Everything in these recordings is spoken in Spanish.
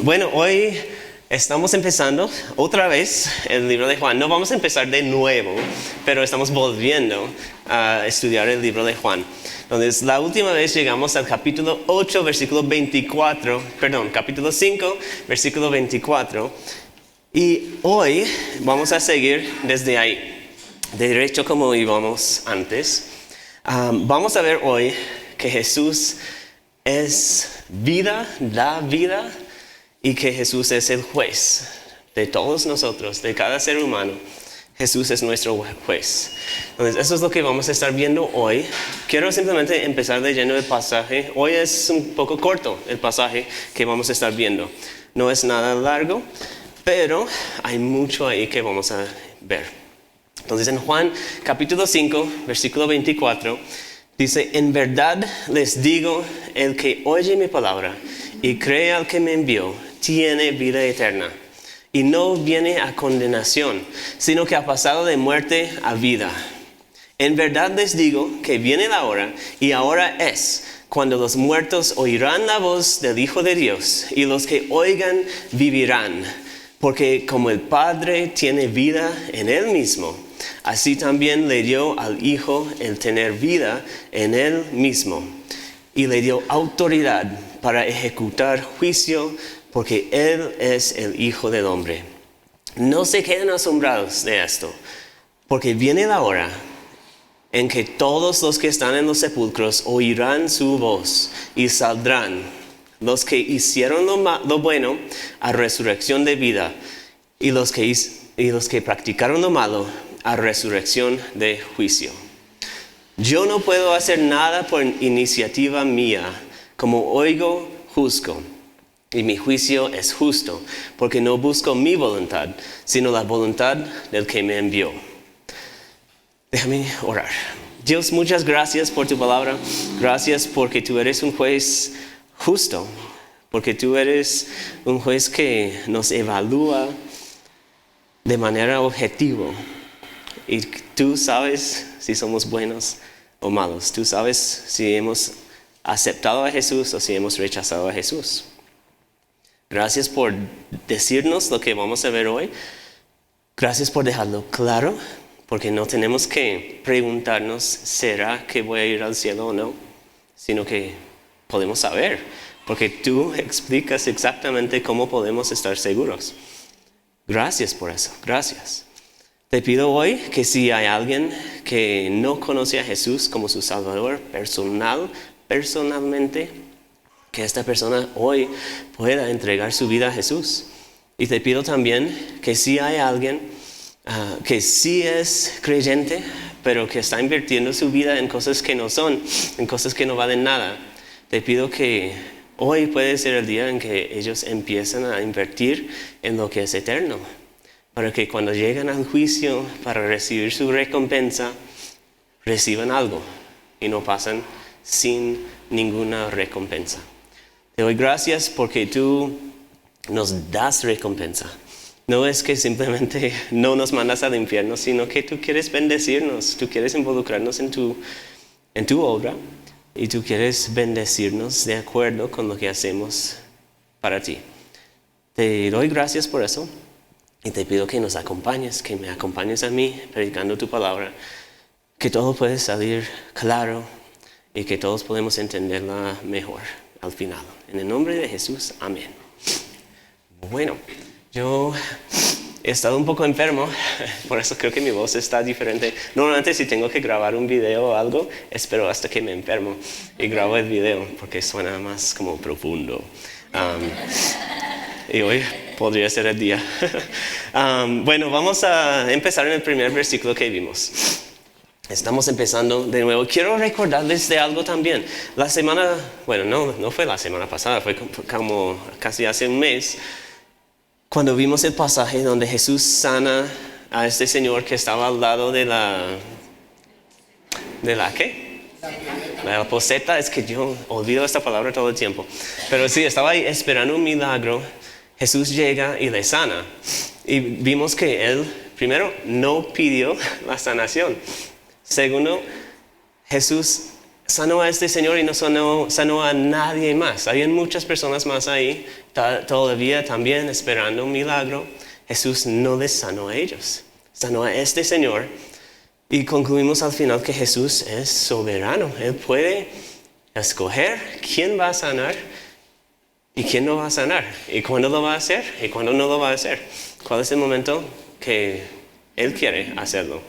Bueno, hoy estamos empezando otra vez el libro de Juan. No vamos a empezar de nuevo, pero estamos volviendo a estudiar el libro de Juan. Entonces, la última vez llegamos al capítulo 8, versículo 24, capítulo 5, versículo 24. Y hoy vamos a seguir desde ahí, derecho como íbamos antes. Vamos a ver hoy que Jesús es vida, da vida, y que Jesús es el juez de todos nosotros, de cada ser humano. Jesús es nuestro juez. Entonces, eso es lo que vamos a estar viendo hoy. Quiero simplemente empezar leyendo el pasaje. Hoy es un poco corto el pasaje que vamos a estar viendo. No es nada largo, pero hay mucho ahí que vamos a ver. Entonces, en Juan capítulo 5, versículo 24, dice: en verdad les digo, el que oye mi palabra y cree al que me envió, tiene vida eterna, y no viene a condenación, sino que ha pasado de muerte a vida. En verdad les digo que viene la hora, y ahora es, cuando los muertos oirán la voz del Hijo de Dios, y los que oigan vivirán. Porque como el Padre tiene vida en Él mismo, así también le dio al Hijo el tener vida en Él mismo, y le dio autoridad para ejecutar juicio, porque Él es el Hijo del Hombre. No se queden asombrados de esto, porque viene la hora en que todos los que están en los sepulcros oirán su voz y saldrán, los que hicieron lo bueno a resurrección de vida, y los que practicaron lo malo a resurrección de juicio. Yo no puedo hacer nada por iniciativa mía. Como oigo, juzgo, y mi juicio es justo, porque no busco mi voluntad, sino la voluntad del que me envió. Déjame orar. Dios, muchas gracias por tu palabra. Gracias porque tú eres un juez justo, porque tú eres un juez que nos evalúa de manera objetiva. Y tú sabes si somos buenos o malos. Tú sabes si hemos aceptado a Jesús o si hemos rechazado a Jesús. Gracias por decirnos lo que vamos a ver hoy. Gracias por dejarlo claro, porque no tenemos que preguntarnos, ¿será que voy a ir al cielo o no? Sino que podemos saber, porque tú explicas exactamente cómo podemos estar seguros. Gracias por eso, gracias. Te pido hoy que si hay alguien que no conoce a Jesús como su Salvador personalmente, que esta persona hoy pueda entregar su vida a Jesús. Y te pido también que si hay alguien que sí es creyente, pero que está invirtiendo su vida en cosas que no son, en cosas que no valen nada, te pido que hoy puede ser el día en que ellos empiezan a invertir en lo que es eterno, para que cuando llegan al juicio para recibir su recompensa, reciban algo y no pasan sin ninguna recompensa. Te doy gracias porque tú nos das recompensa. No es que simplemente no nos mandas al infierno, sino que tú quieres bendecirnos, tú quieres involucrarnos en tu obra, y tú quieres bendecirnos de acuerdo con lo que hacemos para ti. Te doy gracias por eso, y te pido que nos acompañes, que me acompañes a mí predicando tu palabra, que todo puede salir claro y que todos podemos entenderla mejor al final. En el nombre de Jesús, amén. Bueno, yo he estado un poco enfermo, por eso creo que mi voz está diferente. Normalmente si tengo que grabar un video o algo, espero hasta que me enfermo y grabo el video, porque suena más como profundo. Y hoy podría ser el día. Bueno, vamos a empezar en el primer versículo que vimos. Estamos empezando de nuevo. Quiero recordarles de algo también. La semana, no fue la semana pasada, fue como casi hace un mes, cuando vimos el pasaje donde Jesús sana a este señor que estaba al lado de la ¿qué? La poseta. Es que yo olvido esta palabra todo el tiempo. Pero sí, estaba ahí esperando un milagro. Jesús llega y le sana. Y vimos que él, primero, no pidió la sanación. Segundo, Jesús sanó a este señor y no sanó a nadie más. Habían muchas personas más ahí, todavía también esperando un milagro. Jesús no les sanó a ellos, sanó a este señor. Y concluimos al final que Jesús es soberano. Él puede escoger quién va a sanar y quién no va a sanar. Y cuándo lo va a hacer y cuándo no lo va a hacer. ¿Cuál es el momento que Él quiere hacerlo?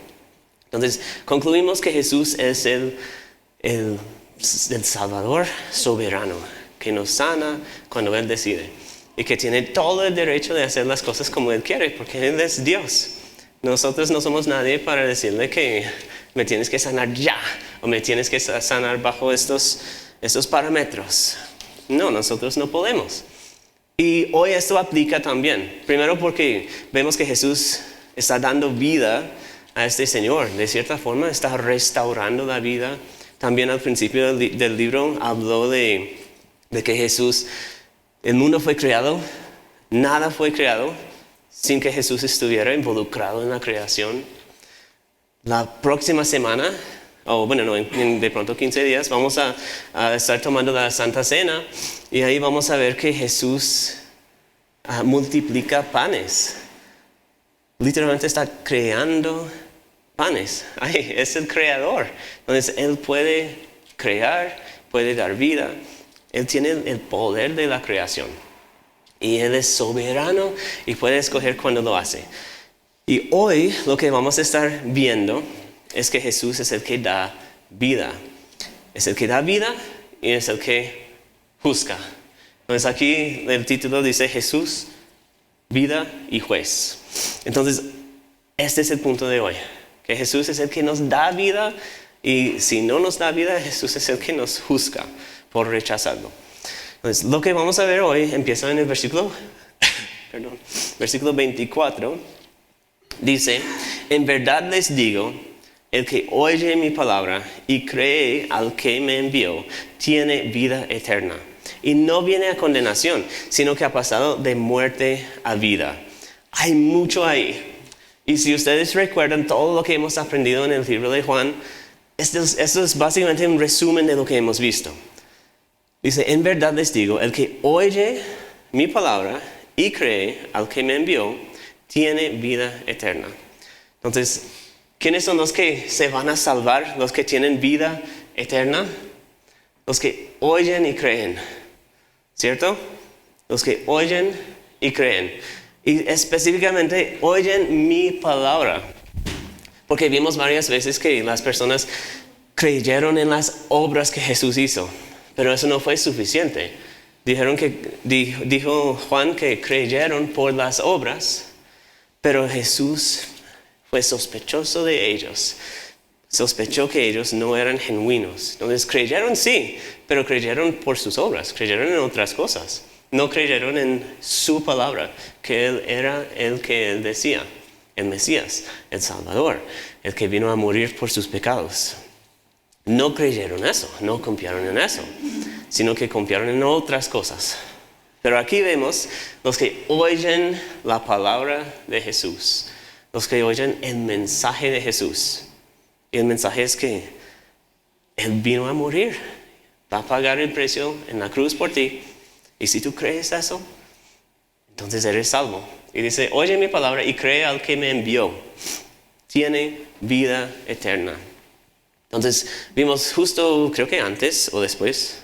Entonces, concluimos que Jesús es el Salvador soberano, que nos sana cuando Él decide. Y que tiene todo el derecho de hacer las cosas como Él quiere, porque Él es Dios. Nosotros no somos nadie para decirle que me tienes que sanar ya, o me tienes que sanar bajo estos parámetros. No, nosotros no podemos. Y hoy esto aplica también. Primero porque vemos que Jesús está dando vida a este Señor. De cierta forma está restaurando la vida. También al principio del libro habló de que Jesús, el mundo fue creado, nada fue creado sin que Jesús estuviera involucrado en la creación. La próxima semana, de pronto 15 días, vamos a estar tomando la Santa Cena y ahí vamos a ver que Jesús multiplica panes. Literalmente está creando panes. Ay, es el creador. Entonces Él puede crear, puede dar vida. Él tiene el poder de la creación. Y Él es soberano y puede escoger cuándo lo hace. Y hoy lo que vamos a estar viendo es que Jesús es el que da vida. Es el que da vida y es el que juzga. Entonces aquí el título dice Jesús, vida y juez. Entonces este es el punto de hoy. Que Jesús es el que nos da vida y si no nos da vida, Jesús es el que nos juzga por rechazarlo. Entonces, lo que vamos a ver hoy empieza en el versículo 24. Dice, en verdad les digo, el que oye mi palabra y cree al que me envió, tiene vida eterna. Y no viene a condenación, sino que ha pasado de muerte a vida. Hay mucho ahí. Y si ustedes recuerdan todo lo que hemos aprendido en el libro de Juan, esto es básicamente un resumen de lo que hemos visto. Dice, en verdad les digo, el que oye mi palabra y cree al que me envió, tiene vida eterna. Entonces, ¿quiénes son los que se van a salvar? Los que tienen vida eterna. Los que oyen y creen. ¿Cierto? Los que oyen y creen. Y específicamente oyen mi palabra. Porque vimos varias veces que las personas creyeron en las obras que Jesús hizo. Pero eso no fue suficiente. Dijo Juan que creyeron por las obras, pero Jesús fue sospechoso de ellos. Sospechó que ellos no eran genuinos. Entonces creyeron sí, pero creyeron por sus obras, creyeron en otras cosas. No creyeron en su palabra, que Él era el que Él decía, el Mesías, el Salvador, el que vino a morir por sus pecados. No creyeron eso, no confiaron en eso, sino que confiaron en otras cosas. Pero aquí vemos los que oyen la palabra de Jesús, los que oyen el mensaje de Jesús. Y el mensaje es que Él vino a morir, va a pagar el precio en la cruz por ti. Y si tú crees eso, entonces eres salvo. Y dice, oye mi palabra y cree al que me envió. Tiene vida eterna. Entonces vimos justo, creo que antes o después,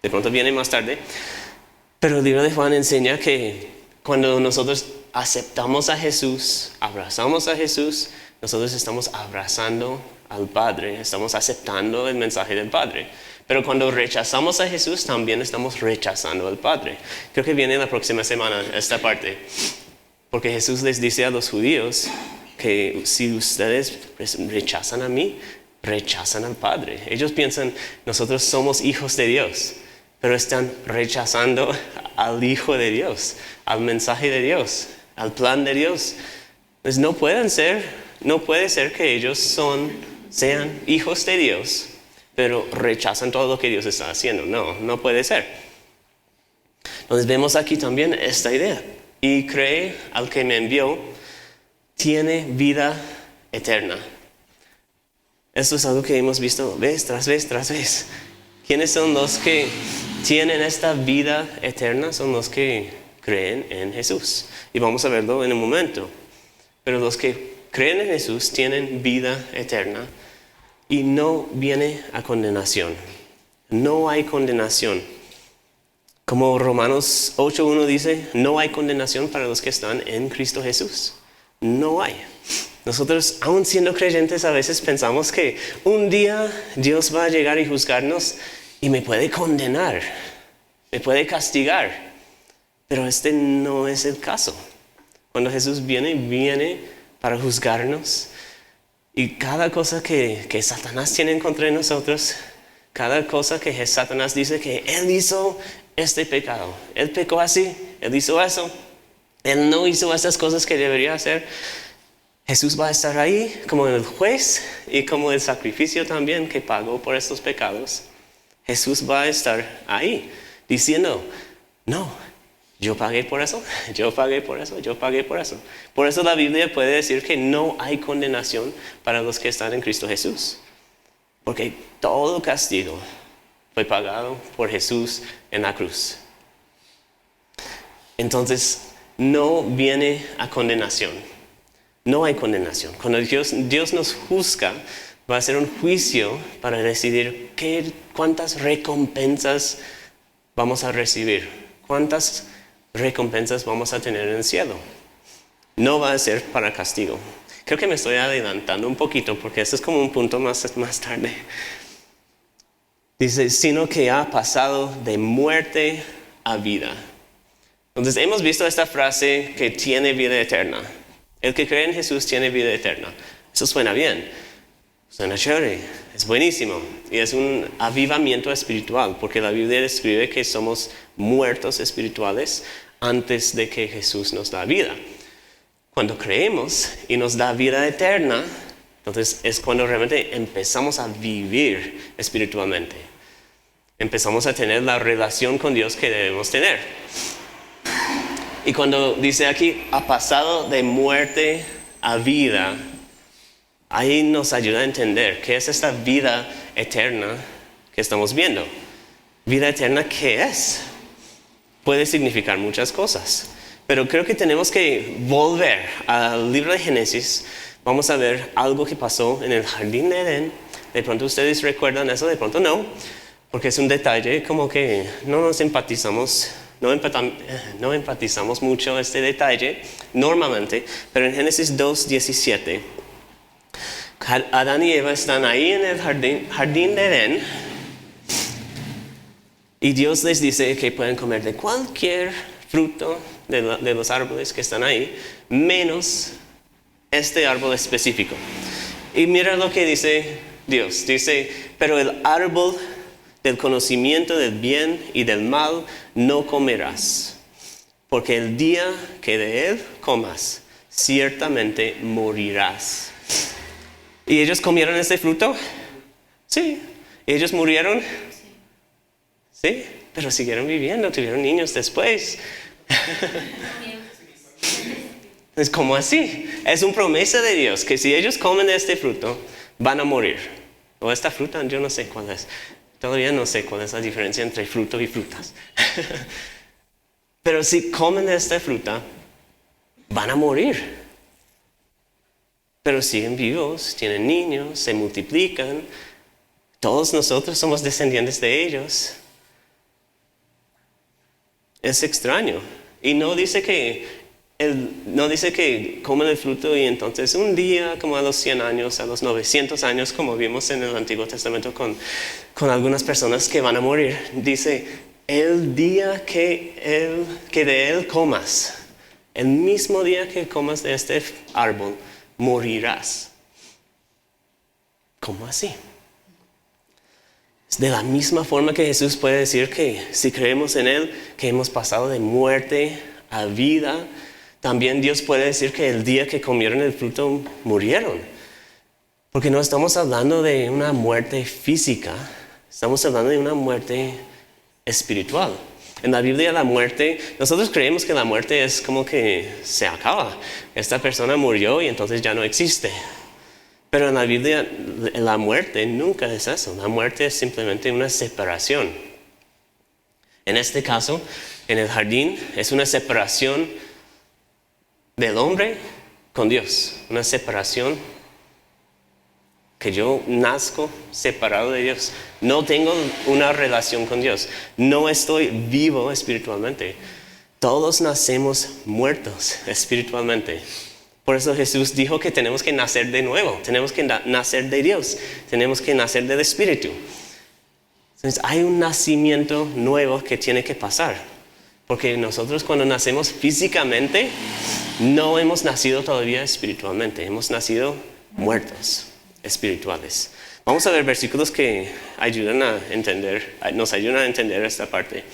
de pronto viene más tarde, pero el libro de Juan enseña que cuando nosotros aceptamos a Jesús, abrazamos a Jesús, nosotros estamos abrazando al Padre, estamos aceptando el mensaje del Padre. Pero cuando rechazamos a Jesús, también estamos rechazando al Padre. Creo que viene la próxima semana esta parte, porque Jesús les dice a los judíos que si ustedes rechazan a mí, rechazan al Padre. Ellos piensan, nosotros somos hijos de Dios, pero están rechazando al Hijo de Dios, al mensaje de Dios, al plan de Dios. Pues no puede ser que ellos sean hijos de Dios, pero rechazan todo lo que Dios está haciendo. No puede ser. Entonces vemos aquí también esta idea. Y cree al que me envió, tiene vida eterna. Esto es algo que hemos visto vez tras vez tras vez. ¿Quiénes son los que tienen esta vida eterna? Son los que creen en Jesús. Y vamos a verlo en un momento. Pero los que creen en Jesús tienen vida eterna y no viene a condenación. No hay condenación. Como Romanos 8:1 dice, no hay condenación para los que están en Cristo Jesús. No hay. Nosotros, aún siendo creyentes, a veces pensamos que un día Dios va a llegar y juzgarnos y me puede condenar, me puede castigar. Pero este no es el caso. Cuando Jesús viene para juzgarnos. Y cada cosa que Satanás tiene en contra de nosotros, cada cosa que Satanás dice que Él hizo este pecado, Él pecó así, Él hizo eso, Él no hizo esas cosas que debería hacer, Jesús va a estar ahí como el juez y como el sacrificio también que pagó por estos pecados. Jesús va a estar ahí diciendo, no, yo pagué por eso, yo pagué por eso, yo pagué por eso. Por eso la Biblia puede decir que no hay condenación para los que están en Cristo Jesús. Porque todo castigo fue pagado por Jesús en la cruz. Entonces, no viene a condenación. No hay condenación. Cuando Dios nos juzga, va a ser un juicio para decidir cuántas recompensas vamos a recibir. Cuántas recompensas vamos a tener en el cielo. No va a ser para castigo. Creo que me estoy adelantando un poquito porque este es como un punto más tarde. Dice, sino que ha pasado de muerte a vida. Entonces hemos visto esta frase que tiene vida eterna. El que cree en Jesús tiene vida eterna. Eso suena bien. Suena chévere. Es buenísimo. Y es un avivamiento espiritual porque la Biblia describe que somos muertos espirituales antes de que Jesús nos da vida. Cuando creemos y nos da vida eterna, entonces es cuando realmente empezamos a vivir espiritualmente. Empezamos a tener la relación con Dios que debemos tener. Y cuando dice aquí, ha pasado de muerte a vida, ahí nos ayuda a entender qué es esta vida eterna que estamos viendo. Vida eterna, ¿qué es? Puede significar muchas cosas. Pero creo que tenemos que volver al libro de Génesis. Vamos a ver algo que pasó en el jardín de Edén. De pronto ustedes recuerdan eso, de pronto no. Porque es un detalle como que no empatizamos mucho este detalle normalmente. Pero en Génesis 2:17, Adán y Eva están ahí en el jardín de Edén. Y Dios les dice que pueden comer de cualquier fruto de los árboles que están ahí, menos este árbol específico. Y mira lo que dice Dios. Dice, pero el árbol del conocimiento del bien y del mal no comerás, porque el día que de él comas, ciertamente morirás. ¿Y ellos comieron este fruto? Sí. ¿Ellos murieron? Sí, pero siguieron viviendo, tuvieron niños después. Es como así. Es una promesa de Dios que si ellos comen este fruto, van a morir. O esta fruta, yo no sé cuál es. Todavía no sé cuál es la diferencia entre fruto y frutas. Pero si comen esta fruta, van a morir. Pero siguen vivos, tienen niños, se multiplican. Todos nosotros somos descendientes de ellos. Es extraño. Y no dice que comen el fruto y entonces un día, como a los 100 años, a los 900 años, como vimos en el Antiguo Testamento con algunas personas que van a morir. Dice, el día que de él comas, el mismo día que comas de este árbol, morirás. ¿Cómo así? De la misma forma que Jesús puede decir que si creemos en Él, que hemos pasado de muerte a vida, también Dios puede decir que el día que comieron el fruto murieron. Porque no estamos hablando de una muerte física, estamos hablando de una muerte espiritual. En la Biblia la muerte, nosotros creemos que la muerte es como que se acaba. Esta persona murió y entonces ya no existe. Pero en la Biblia la muerte nunca es eso. La muerte es simplemente una separación. En este caso, en el jardín, es una separación del hombre con Dios. Una separación que yo nazco separado de Dios. No tengo una relación con Dios. No estoy vivo espiritualmente. Todos nacemos muertos espiritualmente. Por eso Jesús dijo que tenemos que nacer de nuevo. Tenemos que nacer de Dios. Tenemos que nacer del Espíritu. Entonces hay un nacimiento nuevo que tiene que pasar. Porque nosotros cuando nacemos físicamente, no hemos nacido todavía espiritualmente. Hemos nacido muertos espirituales. Vamos a ver versículos que nos ayudan a entender esta parte.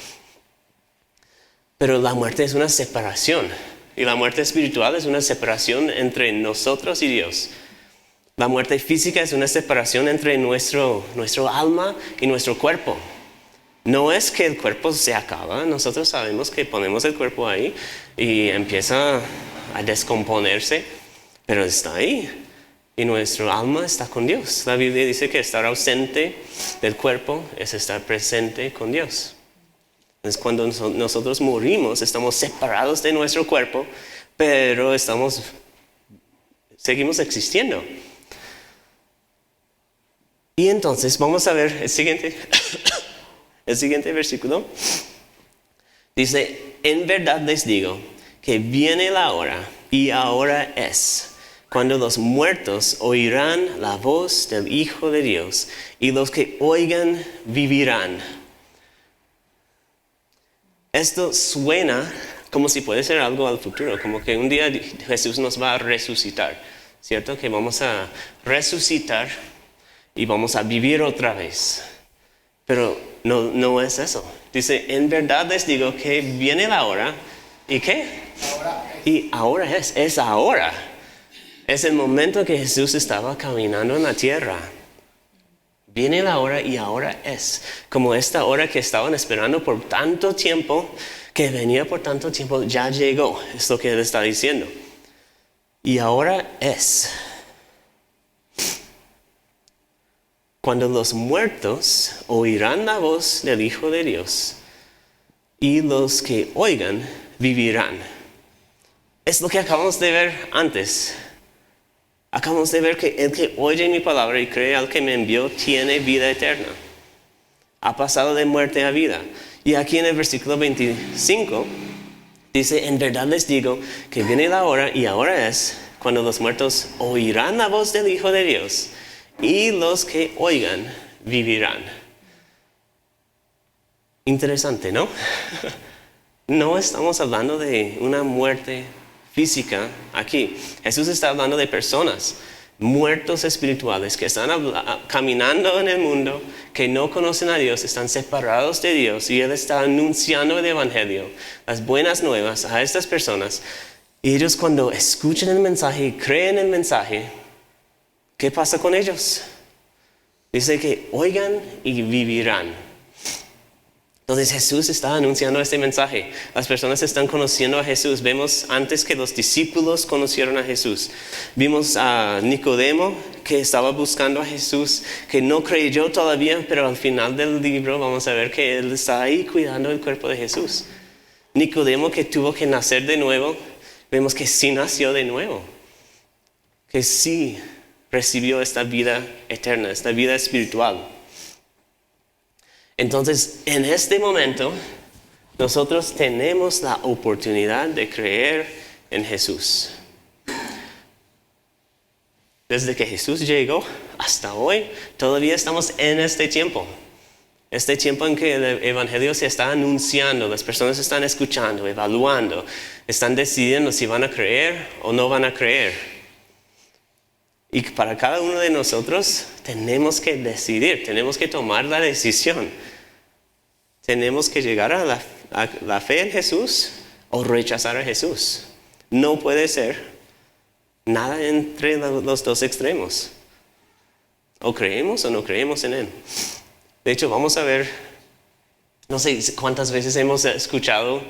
Pero la muerte es una separación. Y la muerte espiritual es una separación entre nosotros y Dios. La muerte física es una separación entre nuestro alma y nuestro cuerpo. No es que el cuerpo se acaba. Nosotros sabemos que ponemos el cuerpo ahí y empieza a descomponerse, pero está ahí. Y nuestro alma está con Dios. La Biblia dice que estar ausente del cuerpo es estar presente con Dios. Entonces cuando nosotros morimos, estamos separados de nuestro cuerpo, pero seguimos existiendo. Y entonces vamos a ver el siguiente versículo. Dice, en verdad les digo que viene la hora, y ahora es, cuando los muertos oirán la voz del Hijo de Dios, y los que oigan vivirán. Esto suena como si puede ser algo al futuro, como que un día Jesús nos va a resucitar, ¿cierto? Que vamos a resucitar y vamos a vivir otra vez. Pero no es eso. Dice, en verdad les digo que viene la hora, ¿y qué? Y ahora es ahora. Es el momento que Jesús estaba caminando en la tierra. Viene la hora y ahora es. Como esta hora que estaban esperando por tanto tiempo, que venía por tanto tiempo, ya llegó. Es lo que él está diciendo. Y ahora es. Cuando los muertos oirán la voz del Hijo de Dios, y los que oigan vivirán. Es lo que acabamos de ver antes. Acabamos de ver que el que oye mi palabra y cree al que me envió tiene vida eterna. Ha pasado de muerte a vida. Y aquí en el versículo 25 dice, en verdad les digo que viene la hora y ahora es cuando los muertos oirán la voz del Hijo de Dios y los que oigan vivirán. Interesante, ¿no? No estamos hablando de una muerte física aquí. Jesús está hablando de personas, muertos espirituales, que están caminando en el mundo, que no conocen a Dios, están separados de Dios, y Él está anunciando el Evangelio, las buenas nuevas a estas personas. Y ellos cuando escuchan el mensaje y creen el mensaje, ¿qué pasa con ellos? Dice que oigan y vivirán. Entonces Jesús está anunciando este mensaje. Las personas están conociendo a Jesús. Vemos antes que los discípulos conocieron a Jesús. Vimos a Nicodemo que estaba buscando a Jesús, que no creyó todavía, pero al final del libro vamos a ver que él está ahí cuidando el cuerpo de Jesús. Nicodemo que tuvo que nacer de nuevo, vemos que sí nació de nuevo. Que sí recibió esta vida eterna, esta vida espiritual. Entonces, en este momento, nosotros tenemos la oportunidad de creer en Jesús. Desde que Jesús llegó hasta hoy, todavía estamos en este tiempo. Este tiempo en que el Evangelio se está anunciando, las personas están escuchando, evaluando, están decidiendo si van a creer o no van a creer. Y para cada uno de nosotros tenemos que decidir, tenemos que tomar la decisión. Tenemos que llegar a la fe en Jesús o rechazar a Jesús. No puede ser nada entre los dos extremos. O creemos o no creemos en Él. De hecho, vamos a ver, no sé cuántas veces hemos escuchado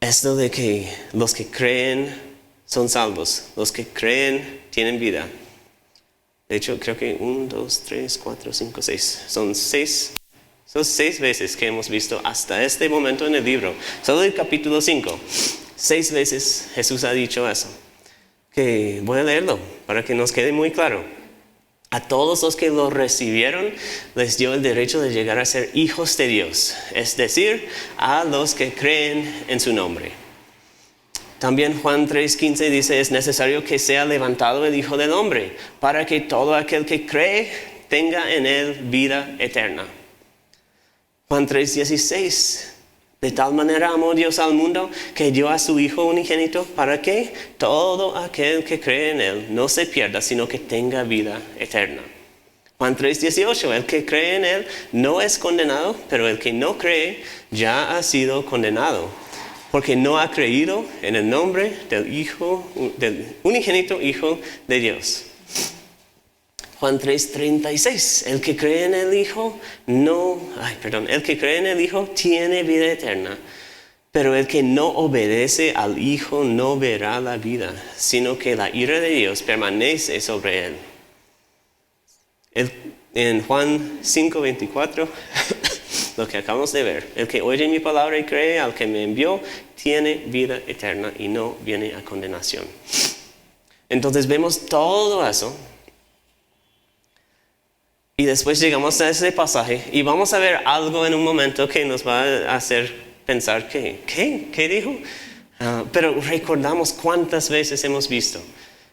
esto de que los que creen son salvos. Los que creen tienen vida. De hecho, creo que 1, 2, 3, 4, 5, 6. Son 6 veces que hemos visto hasta este momento en el libro. Solo el capítulo 5. 6 veces Jesús ha dicho eso. Que voy a leerlo para que nos quede muy claro. A todos los que lo recibieron les dio el derecho de llegar a ser hijos de Dios. Es decir, a los que creen en su nombre. También Juan 3:15 dice, es necesario que sea levantado el Hijo del Hombre, para que todo aquel que cree tenga en él vida eterna. Juan 3:16, de tal manera amó Dios al mundo que dio a su Hijo unigénito, para que todo aquel que cree en él no se pierda, sino que tenga vida eterna. Juan 3:18, el que cree en él no es condenado, pero el que no cree ya ha sido condenado, porque no ha creído en el nombre del unigénito Hijo de Dios. Juan 3:36, el que cree en el Hijo tiene vida eterna, pero el que no obedece al Hijo no verá la vida, sino que la ira de Dios permanece sobre él. En Juan 5:24, lo que acabamos de ver, el que oye mi palabra y cree al que me envió, tiene vida eterna y no viene a condenación. Entonces vemos todo eso. Y después llegamos a ese pasaje y vamos a ver algo en un momento que nos va a hacer pensar, ¿qué dijo? Pero recordamos cuántas veces hemos visto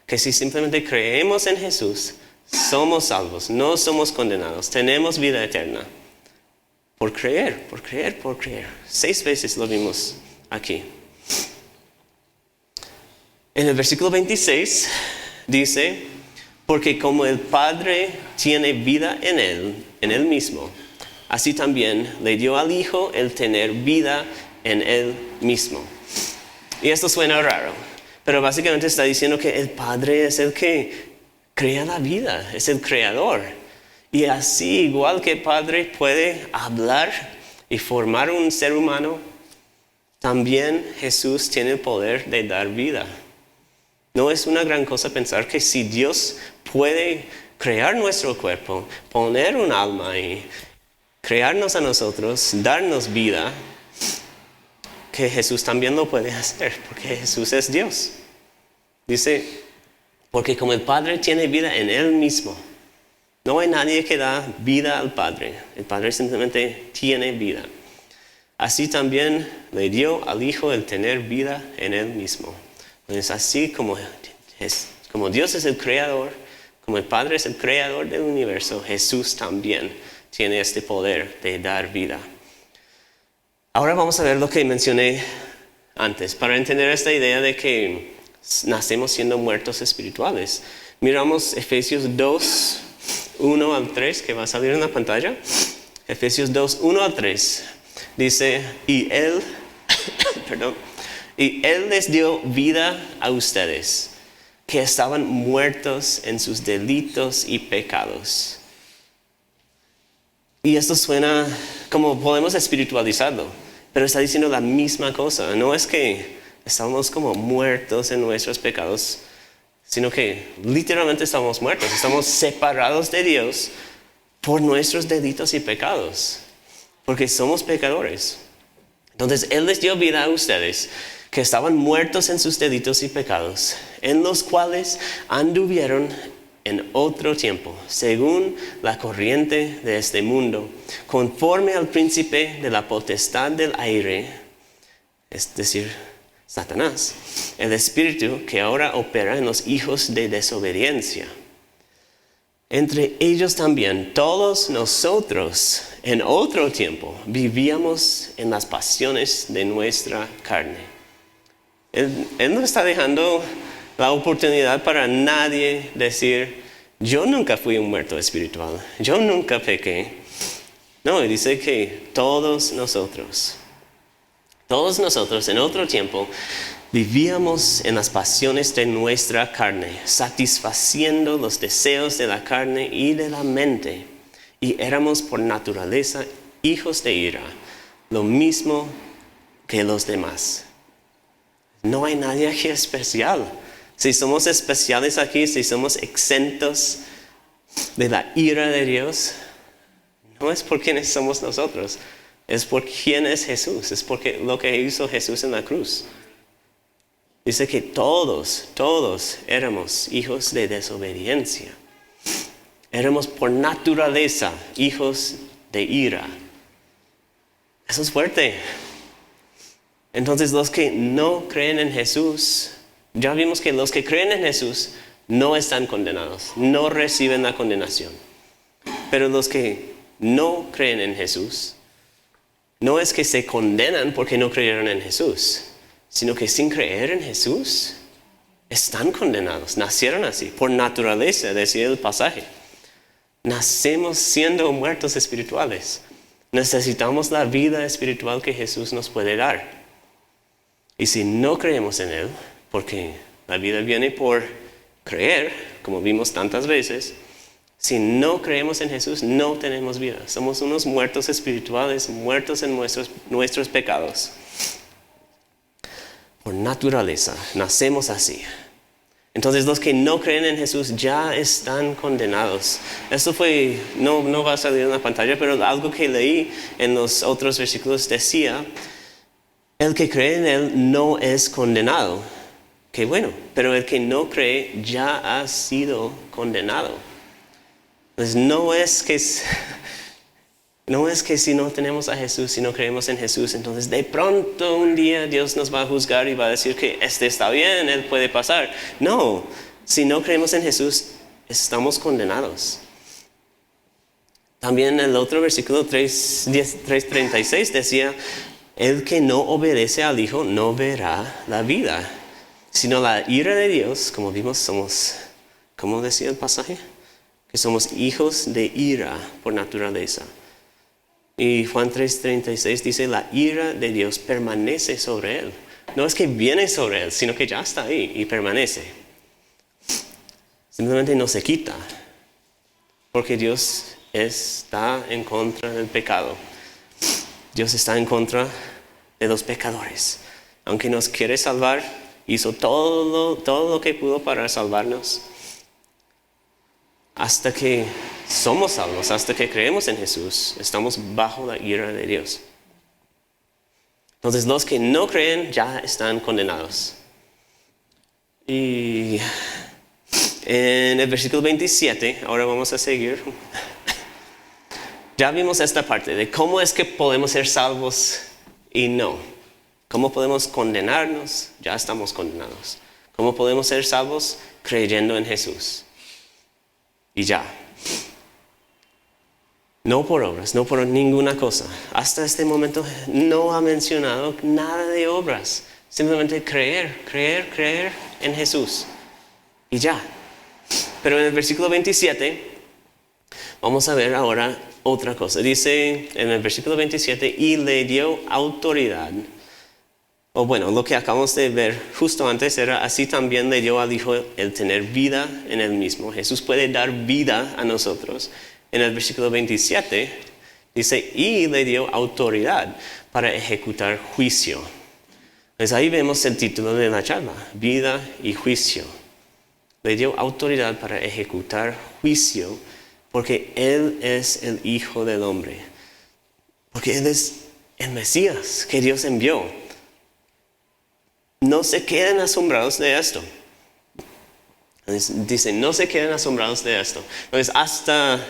que si simplemente creemos en Jesús, somos salvos, no somos condenados, tenemos vida eterna. Por creer. 6 veces lo vimos aquí. En el versículo 26 dice, porque como el Padre tiene vida en él mismo, así también le dio al Hijo el tener vida en él mismo. Y esto suena raro, pero básicamente está diciendo que el Padre es el que crea la vida, es el creador. Y así, igual que el Padre puede hablar y formar un ser humano, también Jesús tiene el poder de dar vida. No es una gran cosa pensar que si Dios puede crear nuestro cuerpo, poner un alma y crearnos a nosotros, darnos vida, que Jesús también lo puede hacer, porque Jesús es Dios. Dice, porque como el Padre tiene vida en él mismo, no hay nadie que da vida al Padre. El Padre simplemente tiene vida. Así también le dio al Hijo el tener vida en él mismo. Entonces, así como Dios es el creador, como el Padre es el creador del universo, Jesús también tiene este poder de dar vida. Ahora vamos a ver lo que mencioné antes, para entender esta idea de que nacemos siendo muertos espirituales. Miramos Efesios 2, 1 al 3, que va a salir en la pantalla. Efesios 2, 1 al 3. Dice, y Él les dio vida a ustedes, que estaban muertos en sus delitos y pecados. Y esto suena como podemos espiritualizarlo, pero está diciendo la misma cosa. No es que estamos como muertos en nuestros pecados, sino que literalmente estamos muertos, estamos separados de Dios por nuestros delitos y pecados, porque somos pecadores. Entonces Él les dio vida a ustedes, que estaban muertos en sus delitos y pecados, en los cuales anduvieron en otro tiempo, según la corriente de este mundo, conforme al príncipe de la potestad del aire, es decir, Satanás, el espíritu que ahora opera en los hijos de desobediencia. Entre ellos también todos nosotros en otro tiempo vivíamos en las pasiones de nuestra carne. Él no está dejando la oportunidad para nadie decir, yo nunca fui un muerto espiritual, yo nunca pequé. No, dice que todos nosotros en otro tiempo vivíamos en las pasiones de nuestra carne, satisfaciendo los deseos de la carne y de la mente, y éramos por naturaleza hijos de ira, lo mismo que los demás. No hay nadie aquí especial. Si somos especiales aquí, si somos exentos de la ira de Dios, no es por quienes somos nosotros, es por quién es Jesús, es porque lo que hizo Jesús en la cruz. Dice que todos éramos hijos de desobediencia. Éramos por naturaleza hijos de ira. Eso es fuerte. Entonces los que no creen en Jesús, ya vimos que los que creen en Jesús no están condenados, no reciben la condenación. Pero los que no creen en Jesús, no es que se condenan porque no creyeron en Jesús, sino que sin creer en Jesús están condenados. Nacieron así, por naturaleza, decía el pasaje. Nacemos siendo muertos espirituales. Necesitamos la vida espiritual que Jesús nos puede dar. Y si no creemos en Él, porque la vida viene por creer, como vimos tantas veces, si no creemos en Jesús, no tenemos vida. Somos unos muertos espirituales, muertos en nuestros pecados. Por naturaleza, nacemos así. Entonces los que no creen en Jesús ya están condenados. Esto no va a salir en la pantalla, pero algo que leí en los otros versículos decía, el que cree en Él no es condenado. Qué bueno, pero el que no cree ya ha sido condenado. Entonces no es que si no tenemos a Jesús, si no creemos en Jesús, entonces de pronto un día Dios nos va a juzgar y va a decir que está bien, Él puede pasar. No, si no creemos en Jesús, estamos condenados. También el otro versículo 3:36 decía, el que no obedece al Hijo no verá la vida, sino la ira de Dios. Como vimos, ¿cómo decía el pasaje? Que somos hijos de ira por naturaleza. Y Juan 3:36 dice, la ira de Dios permanece sobre él. No es que viene sobre él, sino que ya está ahí y permanece. Simplemente no se quita, porque Dios está en contra del pecado. Dios está en contra de los pecadores. Aunque nos quiere salvar, hizo todo lo que pudo para salvarnos. Hasta que somos salvos, hasta que creemos en Jesús, estamos bajo la ira de Dios. Entonces los que no creen ya están condenados. Y en el versículo 27, ahora vamos a seguir. Ya vimos esta parte de cómo es que podemos ser salvos y no. ¿Cómo podemos condenarnos? Ya estamos condenados. ¿Cómo podemos ser salvos? Creyendo en Jesús. Y ya. No por obras, no por ninguna cosa. Hasta este momento no ha mencionado nada de obras. Simplemente creer en Jesús. Y ya. Pero en el versículo 27, vamos a ver ahora otra cosa. Dice en el versículo 27, y le dio autoridad. O bueno, lo que acabamos de ver justo antes era, así también le dio al Hijo el tener vida en Él mismo. Jesús puede dar vida a nosotros. En el versículo 27 dice, y le dio autoridad para ejecutar juicio. Pues ahí vemos el título de la charla, vida y juicio. Le dio autoridad para ejecutar juicio, porque Él es el Hijo del Hombre. Porque Él es el Mesías que Dios envió. No se queden asombrados de esto. Dice, no se queden asombrados de esto. Entonces, hasta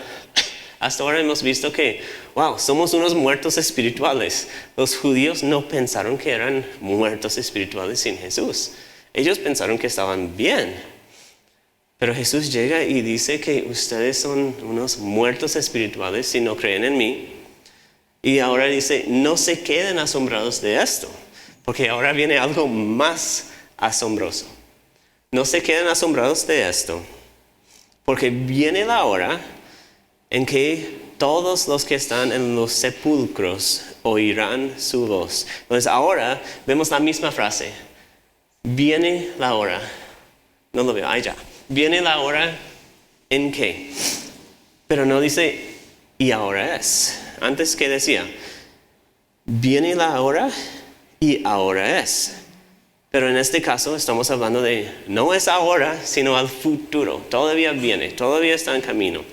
ahora hemos visto que, somos unos muertos espirituales. Los judíos no pensaron que eran muertos espirituales sin Jesús. Ellos pensaron que estaban bien. Pero Jesús llega y dice que ustedes son unos muertos espirituales si no creen en mí. Y ahora dice, no se queden asombrados de esto. Porque ahora viene algo más asombroso. No se queden asombrados de esto. Porque viene la hora en que todos los que están en los sepulcros oirán su voz. Entonces ahora vemos la misma frase. Viene la hora. No lo veo, ahí ya. Viene la hora en que. Pero no dice, y ahora es. Antes que decía, viene la hora y ahora es. Pero en este caso estamos hablando de no es ahora, sino al futuro. Todavía viene, todavía está en camino.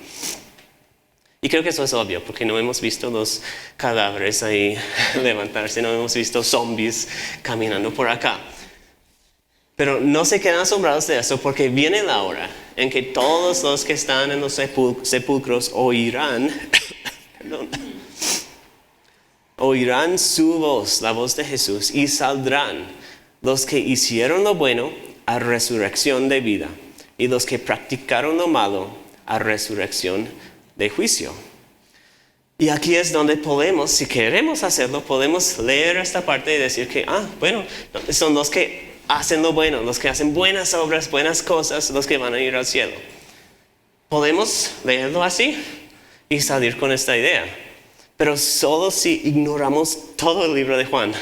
Y creo que eso es obvio, porque no hemos visto los cadáveres ahí levantarse, no hemos visto zombies caminando por acá. Pero no se quedan asombrados de eso, porque viene la hora en que todos los que están en los sepulcros oirán, oirán su voz, la voz de Jesús, y saldrán los que hicieron lo bueno a resurrección de vida, y los que practicaron lo malo a resurrección de juicio. Y aquí es donde podemos, si queremos hacerlo, podemos leer esta parte y decir que, bueno, son los que hacen lo bueno, los que hacen buenas obras, buenas cosas, los que van a ir al cielo. Podemos leerlo así y salir con esta idea. Pero solo si ignoramos todo el libro de Juan.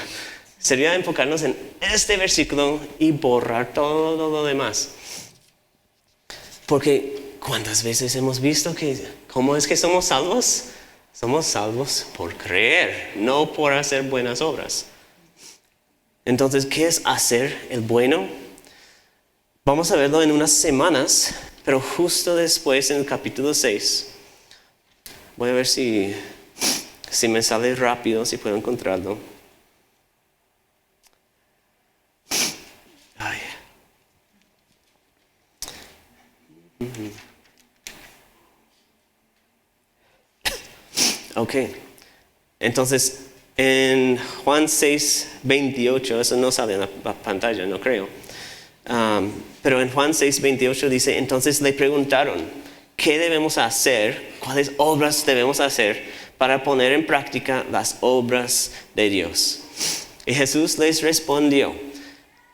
Sería enfocarnos en este versículo y borrar todo lo demás. Porque ¿cuántas veces hemos visto que cómo es que somos salvos? Somos salvos por creer, no por hacer buenas obras. Entonces, ¿qué es hacer el bueno? Vamos a verlo en unas semanas, pero justo después en el capítulo 6. Voy a ver si me sale rápido, si puedo encontrarlo. Ay. Ok, entonces en Juan 6:28, eso no sale en la pantalla, no creo. Pero en Juan 6:28 dice, entonces le preguntaron, ¿qué debemos hacer? ¿Cuáles obras debemos hacer para poner en práctica las obras de Dios? Y Jesús les respondió,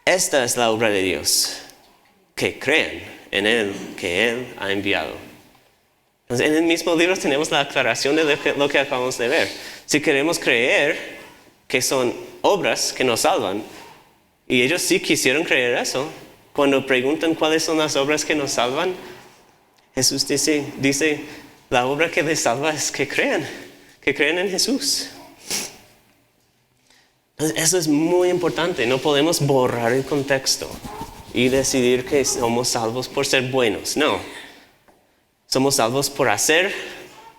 esta es la obra de Dios, que crean en Él, que Él ha enviado. Entonces, en el mismo libro tenemos la aclaración de lo que acabamos de ver. Si queremos creer que son obras que nos salvan, y ellos sí quisieron creer eso, cuando preguntan cuáles son las obras que nos salvan, Jesús dice, la obra que les salva es que crean en Jesús. Entonces, eso es muy importante, no podemos borrar el contexto y decidir que somos salvos por ser buenos, no. Somos salvos por hacer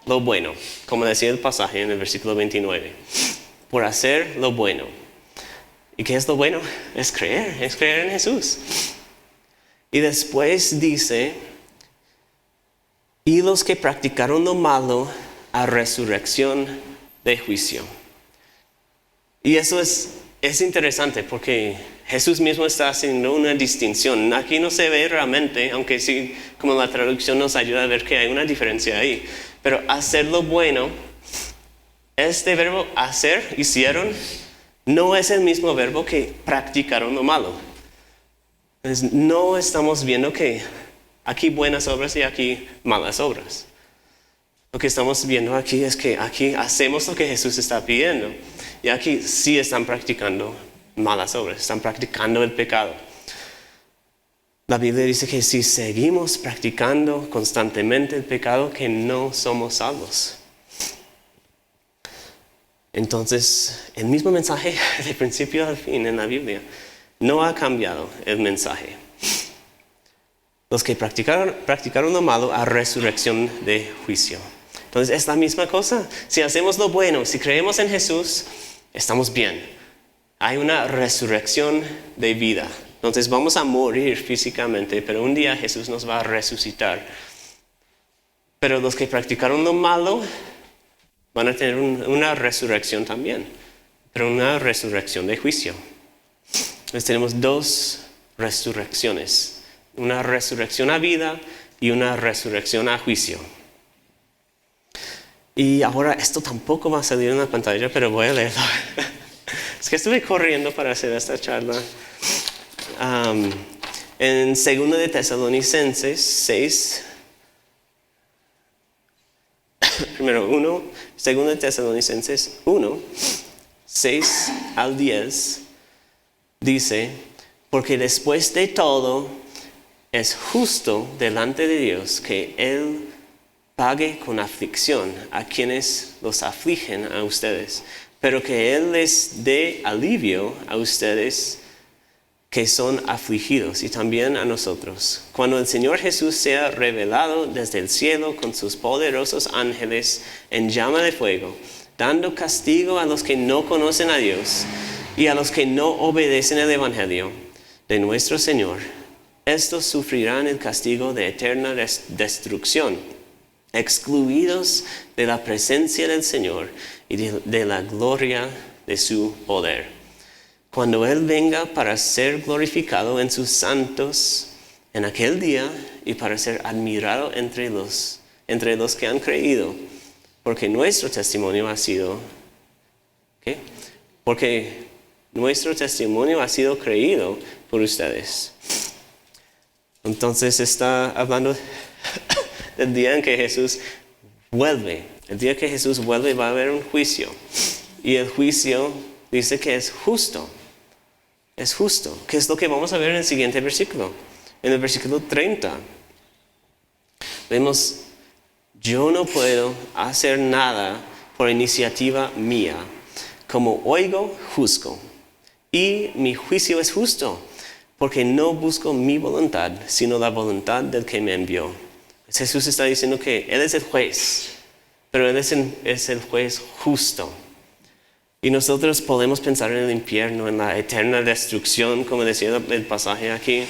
lo bueno, como decía el pasaje en el versículo 29. Por hacer lo bueno. ¿Y qué es lo bueno? Es creer en Jesús. Y después dice, y los que practicaron lo malo a resurrección de juicio. Y eso es interesante porque Jesús mismo está haciendo una distinción. Aquí no se ve realmente, aunque sí, como la traducción nos ayuda a ver que hay una diferencia ahí. Pero hacer lo bueno, este verbo hacer, hicieron, no es el mismo verbo que practicaron lo malo. Entonces, no estamos viendo que aquí buenas obras y aquí malas obras. Lo que estamos viendo aquí es que aquí hacemos lo que Jesús está pidiendo. Y aquí sí están practicando malas obras, están practicando el pecado. La Biblia dice que si seguimos practicando constantemente el pecado, que no somos salvos. Entonces, el mismo mensaje de principio al fin en la Biblia no ha cambiado el mensaje. Los que practicaron lo malo a resurrección de juicio. Entonces, es la misma cosa. Si hacemos lo bueno, si creemos en Jesús, estamos bien. Hay una resurrección de vida. Entonces vamos a morir físicamente, pero un día Jesús nos va a resucitar. Pero los que practicaron lo malo van a tener una resurrección también, pero una resurrección de juicio. Entonces tenemos dos resurrecciones, una resurrección a vida y una resurrección a juicio. Y ahora esto tampoco va a salir en la pantalla, pero voy a leerlo. Es que estuve corriendo para hacer esta charla. En 2 de Tesalonicenses 6, primero 2 de Tesalonicenses 1, 6 al 10, dice, porque después de todo es justo delante de Dios que Él pague con aflicción a quienes los afligen a ustedes, pero que Él les dé alivio a ustedes que son afligidos y también a nosotros. Cuando el Señor Jesús sea revelado desde el cielo con sus poderosos ángeles en llama de fuego, dando castigo a los que no conocen a Dios y a los que no obedecen el Evangelio de nuestro Señor, estos sufrirán el castigo de eterna destrucción, excluidos de la presencia del Señor y de la gloria de su poder. Cuando Él venga para ser glorificado en sus santos en aquel día y para ser admirado entre los que han creído, porque nuestro testimonio ha sido, ¿qué? Porque nuestro testimonio ha sido creído por ustedes. Entonces está hablando del día en que Jesús vuelve. El día que Jesús vuelve va a haber un juicio. Y el juicio dice que es justo. Es justo. ¿Qué es lo que vamos a ver en el siguiente versículo? En el versículo 30. Vemos, yo no puedo hacer nada por iniciativa mía. Como oigo, juzgo. Y mi juicio es justo, porque no busco mi voluntad, sino la voluntad del que me envió. Jesús está diciendo que Él es el juez, pero Él es el juez justo. Y nosotros podemos pensar en el infierno, en la eterna destrucción, como decía el pasaje aquí.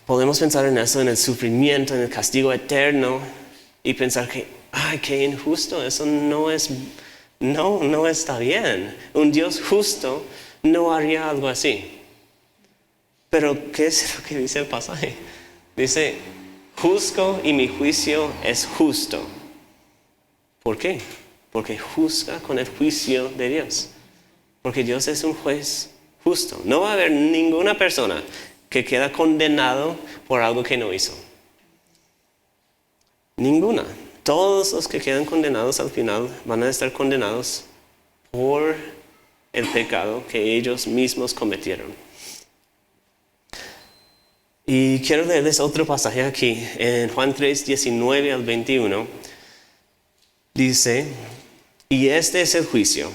Podemos pensar en eso, en el sufrimiento, en el castigo eterno, y pensar que, ay, qué injusto, eso no está bien. Un Dios justo no haría algo así. Pero, ¿qué es lo que dice el pasaje? Dice, juzgo y mi juicio es justo. ¿Por qué? Porque juzga con el juicio de Dios. Porque Dios es un juez justo. No va a haber ninguna persona que queda condenado por algo que no hizo. Ninguna. Todos los que quedan condenados al final van a estar condenados por el pecado que ellos mismos cometieron. Y quiero leerles otro pasaje aquí, en Juan 3, 19 al 21. Dice, y este es el juicio,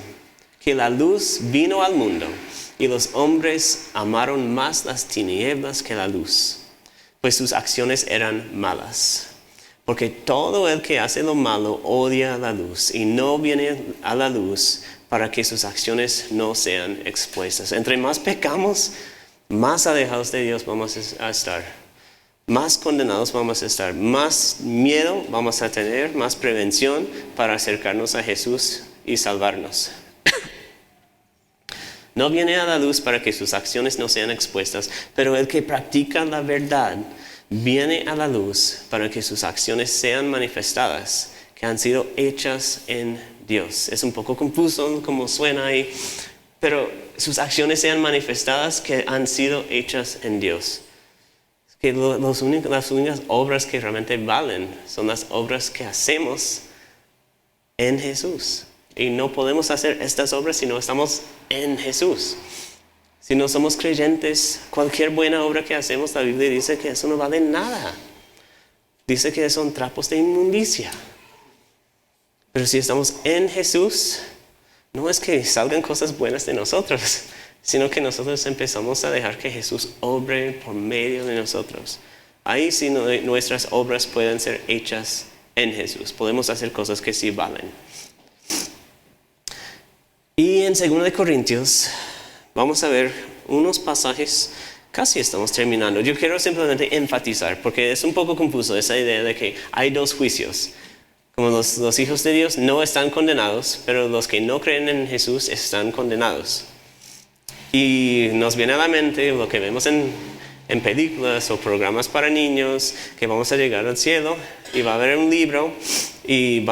que la luz vino al mundo, y los hombres amaron más las tinieblas que la luz, pues sus acciones eran malas. Porque todo el que hace lo malo odia la luz, y no viene a la luz para que sus acciones no sean expuestas. Entre más pecamos, más alejados de Dios vamos a estar, más condenados vamos a estar, más miedo vamos a tener, más prevención para acercarnos a Jesús y salvarnos. No viene a la luz para que sus acciones no sean expuestas, pero el que practica la verdad viene a la luz para que sus acciones sean manifestadas, que han sido hechas en Dios. Es un poco confuso como suena ahí, pero sus acciones sean manifestadas que han sido hechas en Dios. Que las únicas obras que realmente valen son las obras que hacemos en Jesús. Y no podemos hacer estas obras si no estamos en Jesús. Si no somos creyentes, cualquier buena obra que hacemos, la Biblia dice que eso no vale nada. Dice que son trapos de inmundicia. Pero si estamos en Jesús, no es que salgan cosas buenas de nosotros, sino que nosotros empezamos a dejar que Jesús obre por medio de nosotros. Ahí sí nuestras obras pueden ser hechas en Jesús. Podemos hacer cosas que sí valen. Y en 2 Corintios vamos a ver unos pasajes, casi estamos terminando. Yo quiero simplemente enfatizar, porque es un poco confuso esa idea de que hay dos juicios. Como los hijos de Dios no están condenados, pero los que no creen en Jesús están condenados. Y nos viene a la mente lo que vemos en películas o programas para niños, que vamos a llegar al cielo y va a haber un libro y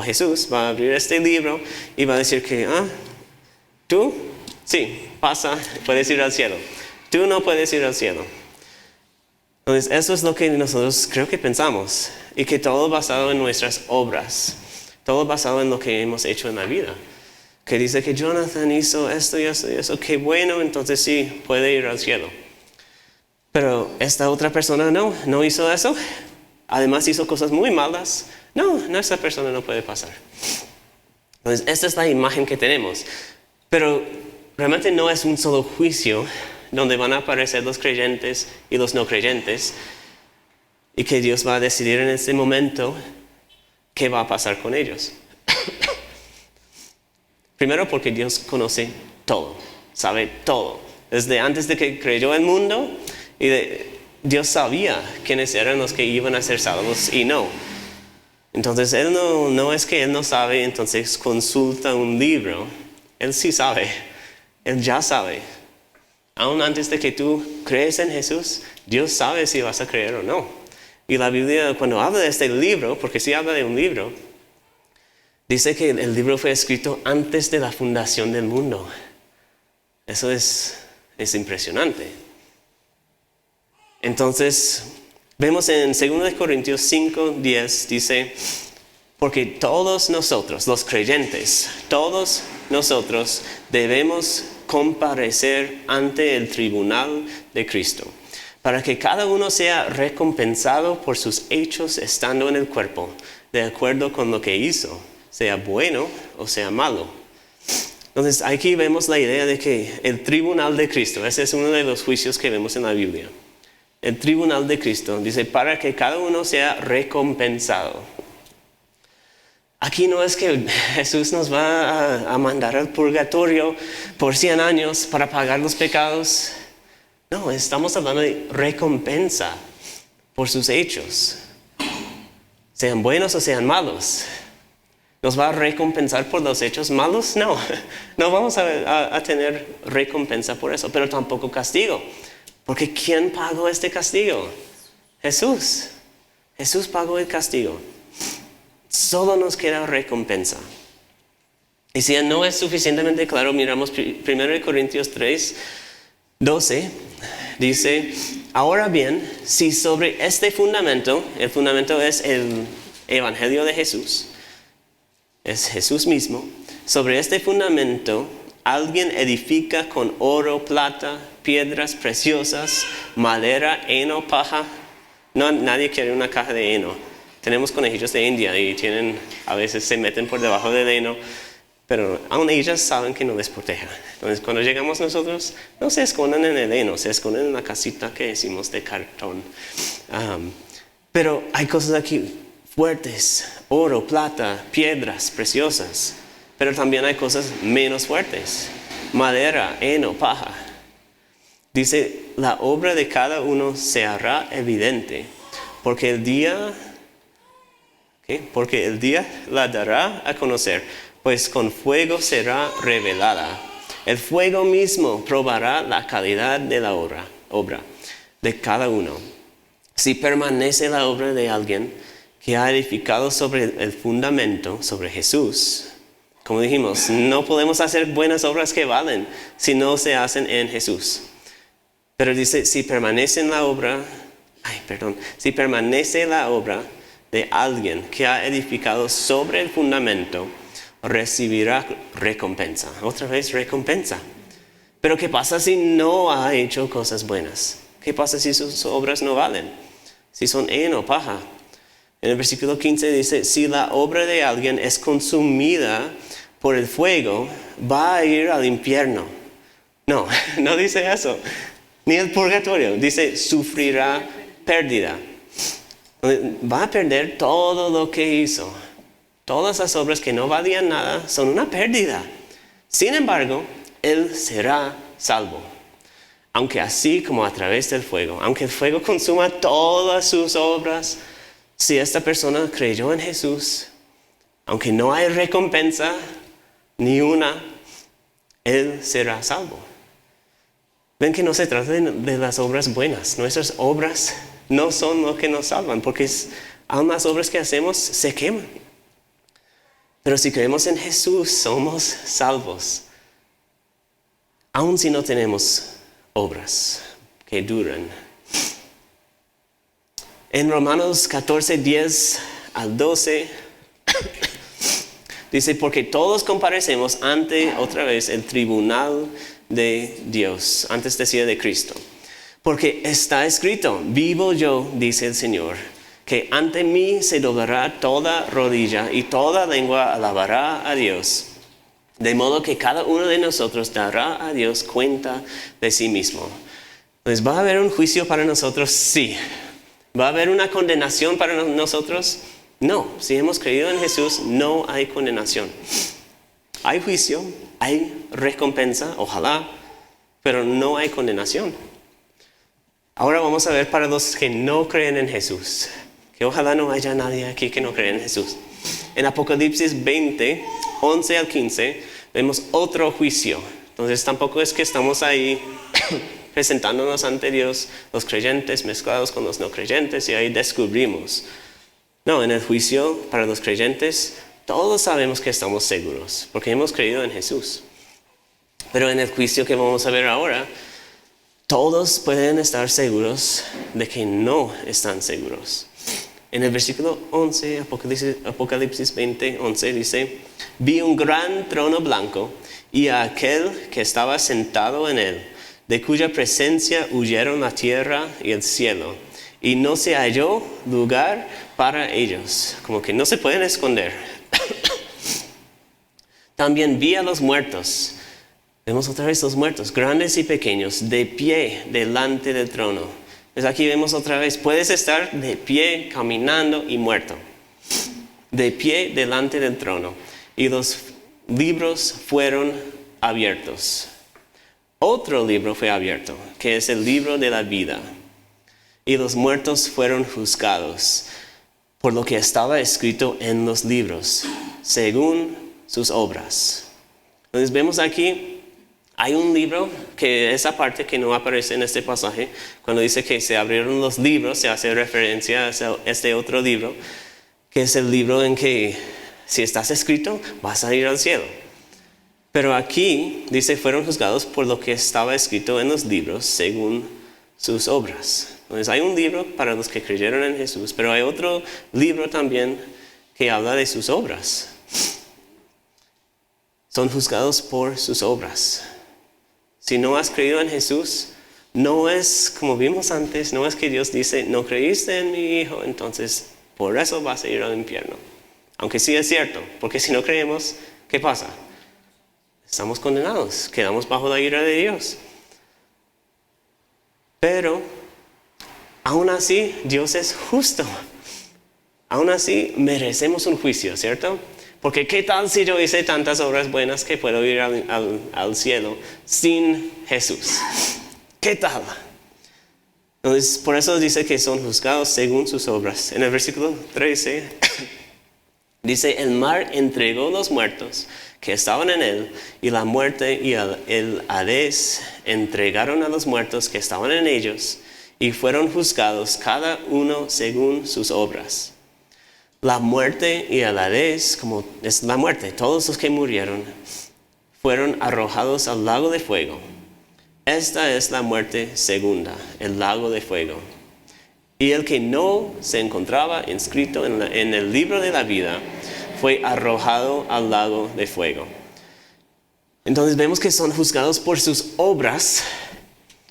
Jesús va a abrir este libro y va a decir que, tú, sí, pasa, puedes ir al cielo. Tú no puedes ir al cielo. Entonces, eso es lo que nosotros creo que pensamos. Y que todo basado en nuestras obras. Todo basado en lo que hemos hecho en la vida. Que dice que Jonathan hizo esto y esto y eso. Qué bueno, entonces sí, puede ir al cielo. Pero esta otra persona no hizo eso. Además hizo cosas muy malas. No, esa persona no puede pasar. Entonces, esta es la imagen que tenemos. Pero realmente no es un solo juicio donde van a aparecer los creyentes y los no creyentes, y que Dios va a decidir en ese momento qué va a pasar con ellos. Primero porque Dios conoce todo, sabe todo. Desde antes de que creyó el mundo, Dios sabía quiénes eran los que iban a ser salvos y no. Entonces Él no es que Él no sabe, entonces consulta un libro. Él sí sabe, Él ya sabe. Aún antes de que tú crees en Jesús, Dios sabe si vas a creer o no. Y la Biblia, cuando habla de este libro, porque sí habla de un libro, dice que el libro fue escrito antes de la fundación del mundo. Eso es impresionante. Entonces, vemos en 2 Corintios 5:10, dice, porque todos nosotros, los creyentes, todos nosotros debemos comparecer ante el tribunal de Cristo, para que cada uno sea recompensado por sus hechos estando en el cuerpo, de acuerdo con lo que hizo, sea bueno o sea malo. Entonces aquí vemos la idea de que el tribunal de Cristo, ese es uno de los juicios que vemos en la Biblia. El tribunal de Cristo dice para que cada uno sea recompensado. Aquí no es que Jesús nos va a mandar al purgatorio por 100 años para pagar los pecados. No, estamos hablando de recompensa por sus hechos. Sean buenos o sean malos. ¿Nos va a recompensar por los hechos malos? No, no vamos a tener recompensa por eso, pero tampoco castigo. Porque ¿quién pagó este castigo? Jesús. Jesús pagó el castigo. Solo nos queda recompensa. Y si no es suficientemente claro, miramos 1 Corintios 3:12. Dice, ahora bien, si sobre este fundamento, el fundamento es el Evangelio de Jesús, es Jesús mismo, sobre este fundamento alguien edifica con oro, plata, piedras preciosas, madera, heno, paja. No, nadie quiere una caja de heno. Tenemos conejillos de India y a veces se meten por debajo del heno, pero aún ellas saben que no les proteja. Entonces cuando llegamos nosotros, no se esconden en el heno, se esconden en la casita que hicimos de cartón. Pero hay cosas aquí fuertes, oro, plata, piedras preciosas, pero también hay cosas menos fuertes, madera, heno, paja. Dice, la obra de cada uno se hará evidente, porque el día la dará a conocer, pues con fuego será revelada. El fuego mismo probará la calidad de la obra de cada uno. Si permanece la obra de alguien que ha edificado sobre el fundamento, sobre Jesús, como dijimos, no podemos hacer buenas obras que valen si no se hacen en Jesús. Pero dice, si permanece la obra de alguien que ha edificado sobre el fundamento, recibirá recompensa. Otra vez recompensa. Pero ¿qué pasa si no ha hecho cosas buenas? ¿Qué pasa si sus obras no valen? Si son heno, paja. En el versículo 15 dice, si la obra de alguien es consumida por el fuego, va a ir al infierno. No, no dice eso. Ni el purgatorio. Dice, sufrirá pérdida. Va a perder todo lo que hizo. Todas las obras que no valían nada son una pérdida. Sin embargo, él será salvo. Aunque así como a través del fuego. Aunque el fuego consuma todas sus obras. Si esta persona creyó en Jesús, aunque no hay recompensa, ni una, él será salvo. Ven que no se trata de las obras buenas. Nuestras obras no son lo que nos salvan, porque aún las obras que hacemos se queman. Pero si creemos en Jesús, somos salvos. Aun si no tenemos obras que duran. En Romanos 14:10 al 12, dice, porque todos comparecemos ante, otra vez, el tribunal de Dios. Antes decía de Cristo. Porque está escrito, vivo yo, dice el Señor, que ante mí se doblará toda rodilla y toda lengua alabará a Dios. De modo que cada uno de nosotros dará a Dios cuenta de sí mismo. Entonces, ¿va a haber un juicio para nosotros? Sí. ¿Va a haber una condenación para nosotros? No. Si hemos creído en Jesús, no hay condenación. Hay juicio, hay recompensa, ojalá, pero no hay condenación. Ahora vamos a ver para los que no creen en Jesús, que ojalá no haya nadie aquí que no cree en Jesús. En Apocalipsis 20, 11 al 15, vemos otro juicio. Entonces tampoco es que estamos ahí presentándonos ante Dios, los creyentes mezclados con los no creyentes, y ahí descubrimos. No, en el juicio para los creyentes, todos sabemos que estamos seguros, porque hemos creído en Jesús. Pero en el juicio que vamos a ver ahora, todos pueden estar seguros de que no están seguros. En el versículo 11, Apocalipsis 20, 11 dice: vi un gran trono blanco y a aquel que estaba sentado en él, de cuya presencia huyeron la tierra y el cielo, y no se halló lugar para ellos, como que no se pueden esconder. También vi a los muertos. Vemos otra vez los muertos, grandes y pequeños, de pie delante del trono. Pues aquí vemos otra vez, puedes estar de pie, caminando y muerto. De pie delante del trono. Y los libros fueron abiertos. Otro libro fue abierto, que es el libro de la vida. Y los muertos fueron juzgados por lo que estaba escrito en los libros, según sus obras. Entonces vemos aquí, hay un libro, que esa parte que no aparece en este pasaje, cuando dice que se abrieron los libros, se hace referencia a este otro libro, que es el libro en que si estás escrito, vas a ir al cielo. Pero aquí dice, fueron juzgados por lo que estaba escrito en los libros, según sus obras. Entonces hay un libro para los que creyeron en Jesús, pero hay otro libro también que habla de sus obras. Son juzgados por sus obras. Si no has creído en Jesús, no es, como vimos antes, no es que Dios dice, no creíste en mi Hijo, entonces por eso vas a ir al infierno. Aunque sí es cierto, porque si no creemos, ¿qué pasa? Estamos condenados, quedamos bajo la ira de Dios. Pero, aún así, Dios es justo. Aún así, merecemos un juicio, ¿cierto? Porque ¿qué tal si yo hice tantas obras buenas que puedo ir al cielo sin Jesús? ¿Qué tal? Entonces, por eso dice que son juzgados según sus obras. En el versículo 13 dice, el mar entregó los muertos que estaban en él, y la muerte y el Hades entregaron a los muertos que estaban en ellos, y fueron juzgados cada uno según sus obras. La muerte y el Hades, como es la muerte, todos los que murieron, fueron arrojados al lago de fuego. Esta es la muerte segunda, el lago de fuego. Y el que no se encontraba inscrito en el libro de la vida fue arrojado al lago de fuego. Entonces vemos que son juzgados por sus obras,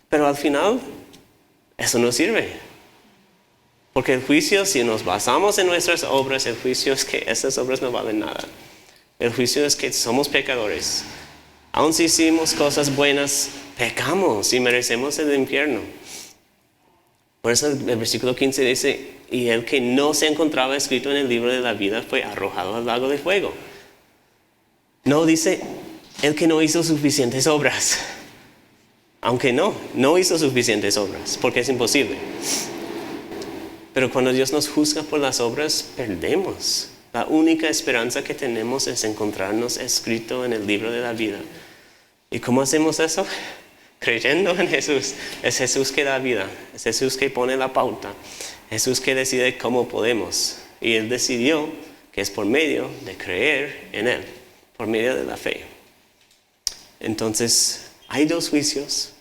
pero al final eso no sirve. Porque el juicio, si nos basamos en nuestras obras, el juicio es que esas obras no valen nada. El juicio es que somos pecadores. Aun si hicimos cosas buenas, pecamos y merecemos el infierno. Por eso el versículo 15 dice, y el que no se encontraba escrito en el libro de la vida fue arrojado al lago de fuego. No dice, el que no hizo suficientes obras. Aunque no hizo suficientes obras, porque es imposible. Pero cuando Dios nos juzga por las obras, perdemos. La única esperanza que tenemos es encontrarnos escrito en el libro de la vida. ¿Y cómo hacemos eso? Creyendo en Jesús. Es Jesús que da vida. Es Jesús que pone la pauta. Jesús que decide cómo podemos. Y Él decidió que es por medio de creer en Él. Por medio de la fe. Entonces, hay dos juicios.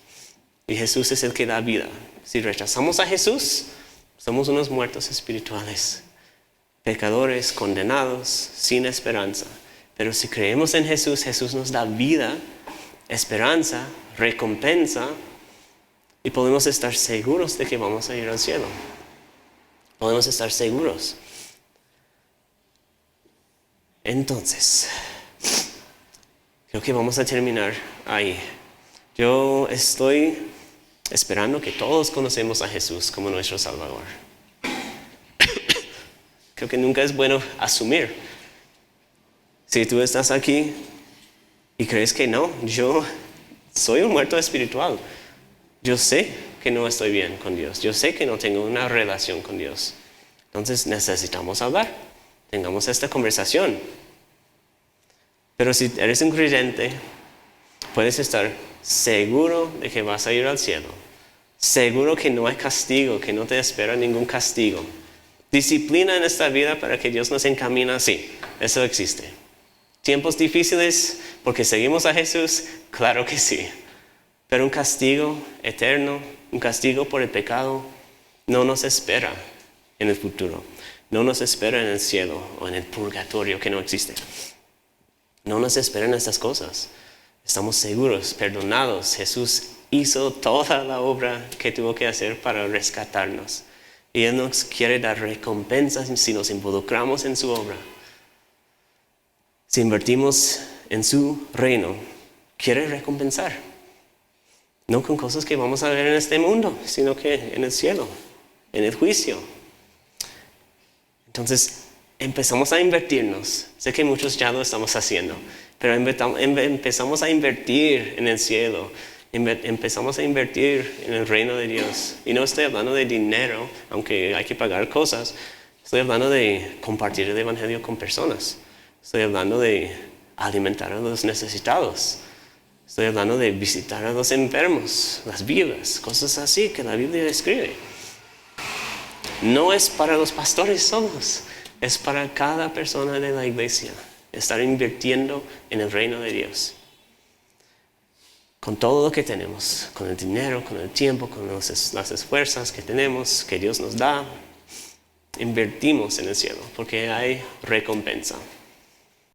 Y Jesús es el que da vida. Si rechazamos a Jesús, somos unos muertos espirituales, pecadores, condenados, sin esperanza. Pero si creemos en Jesús, Jesús nos da vida, esperanza, recompensa, y podemos estar seguros de que vamos a ir al cielo. Podemos estar seguros. Entonces, Creo que vamos a terminar ahí. Yo estoy esperando que todos conocemos a Jesús como nuestro Salvador. Creo que nunca es bueno asumir. Si tú estás aquí y crees que no, yo soy un muerto espiritual. Yo sé que no estoy bien con Dios. Yo sé que no tengo una relación con Dios. Entonces necesitamos hablar. Tengamos esta conversación. Pero si eres un creyente, puedes estar seguro de que vas a ir al cielo. Seguro que no hay castigo, que no te espera ningún castigo. Disciplina en esta vida para que Dios nos encamine, sí, eso existe. Tiempos difíciles porque seguimos a Jesús, claro que sí. Pero un castigo eterno, un castigo por el pecado, no nos espera en el futuro. No nos espera en el cielo o en el purgatorio que no existe. No nos esperan estas cosas. Estamos seguros, perdonados. Jesús hizo toda la obra que tuvo que hacer para rescatarnos. Y Él nos quiere dar recompensas si nos involucramos en su obra. Si invertimos en su reino, quiere recompensar. No con cosas que vamos a ver en este mundo, sino que en el cielo, en el juicio. Entonces, empezamos a invertirnos. Sé que muchos ya lo estamos haciendo, pero empezamos a invertir en el cielo. Empezamos a invertir en el reino de Dios. Y no estoy hablando de dinero, aunque hay que pagar cosas. Estoy hablando de compartir el evangelio con personas. Estoy hablando de alimentar a los necesitados. Estoy hablando de visitar a los enfermos, las viudas, cosas así que la Biblia describe. No es para los pastores solos, es para cada persona de la iglesia. Estar invirtiendo en el reino de Dios. Con todo lo que tenemos, con el dinero, con el tiempo, con las esfuerzos que tenemos, que Dios nos da, invertimos en el cielo, porque hay recompensa.